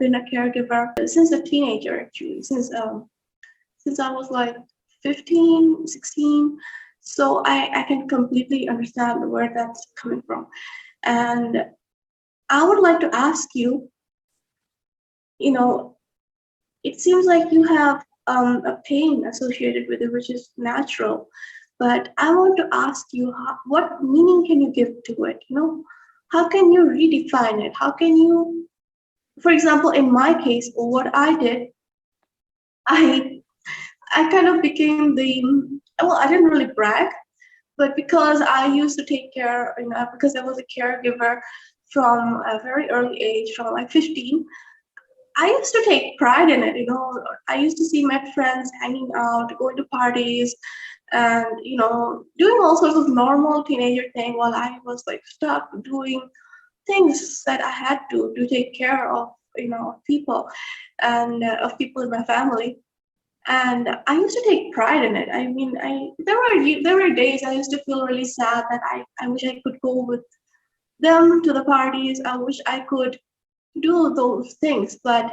been a caregiver since a teenager, actually, since I was like 15, 16. So I can completely understand where that's coming from. And I would like to ask you, you know, it seems like you have a pain associated with it, which is natural. But I want to ask you, what meaning can you give to it? How can you redefine it? How can you, for example, in my case, what I did, I I kind of became well, I didn't really brag, but because I used to take care, because I was a caregiver from a very early age, from like 15, I used to take pride in it. I used to see my friends hanging out, going to parties, and doing all sorts of normal teenager thing while I was like stuck doing things that I had to take care of, people and of people in my family. And I used to take pride in it. I mean, there were days I used to feel really sad that I wish I could go with them to the parties. I wish I could do those things. But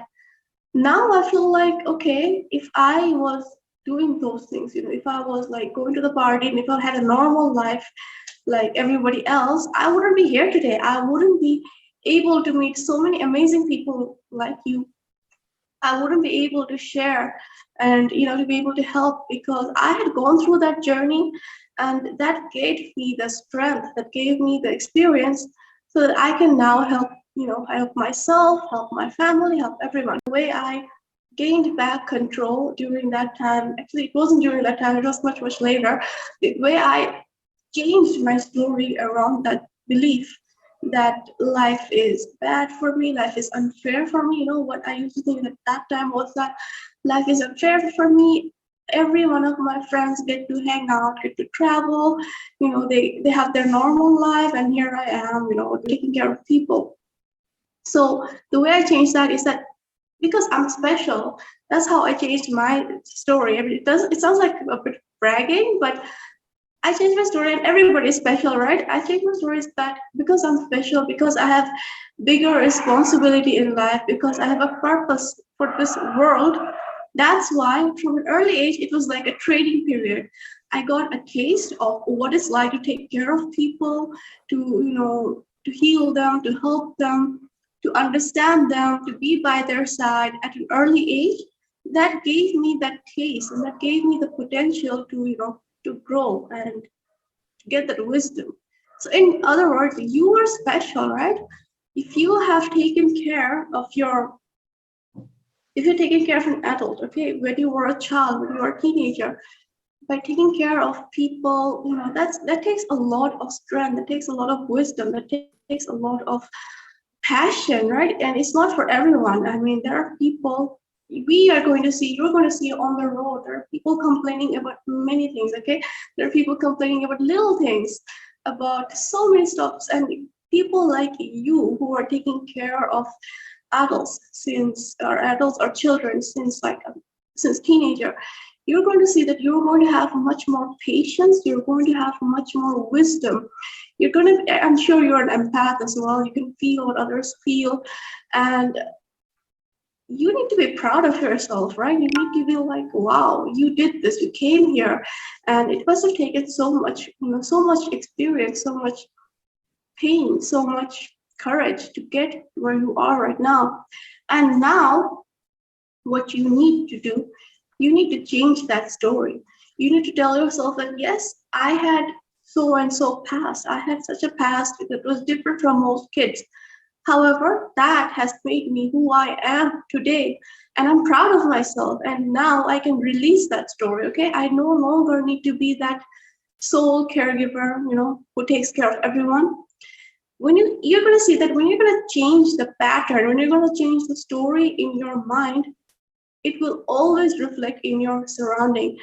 now I feel like, okay, if I was doing those things, if I was like going to the party and if I had a normal life like everybody else, I wouldn't be here today. I wouldn't be able to meet so many amazing people like you. I wouldn't be able to share and to be able to help, because I had gone through that journey, and that gave me the strength, that gave me the experience, so that I can now help myself, help my family, help everyone. The way I gained back control during that time, actually it wasn't during that time, it was much, much later. The way I changed my story around that belief that life is bad for me, life is unfair for me. What I used to think at that time was that life is unfair for me. Every one of my friends get to hang out, get to travel, they have their normal life, and here I am, taking care of people. So the way I changed that is that because I'm special, that's how I changed my story. I mean, it sounds like a bit bragging, but I changed my story, and everybody is special, right? I changed my story is that because I'm special, because I have bigger responsibility in life, because I have a purpose for this world. That's why from an early age, it was like a training period. I got a taste of what it's like to take care of people, to heal them, to help them, to understand them, to be by their side at an early age. That gave me that taste, and that gave me the potential to grow and get that wisdom. So, in other words, you are special, right? If you have taken care of if you're taking care of an adult, okay, when you were a child, when you were a teenager, by taking care of people, that takes a lot of strength, that takes a lot of wisdom, that takes a lot of passion, right? And it's not for everyone. I mean, there are people you're going to see on the road. There are people complaining about many things, okay? There are people complaining about little things, about so many stuff. And people like you who are taking care of adults or children since teenager, you're going to see that you're going to have much more patience, you're going to have much more wisdom. I'm sure you're an empath as well. You can feel what others feel, and you need to be proud of yourself, right? You need to be like, wow, you did this, you came here, and it must have taken so much, so much experience, so much pain, so much courage to get where you are right now. And now, what you need to do, you need to change that story. You need to tell yourself that, yes, I had so and so past. I had such a past that was different from most kids. However, that has made me who I am today. And I'm proud of myself. And now I can release that story, okay? I no longer need to be that sole caregiver, who takes care of everyone. When you're going to see that when you're going to change the pattern, when you're going to change the story in your mind, it will always reflect in your surrounding.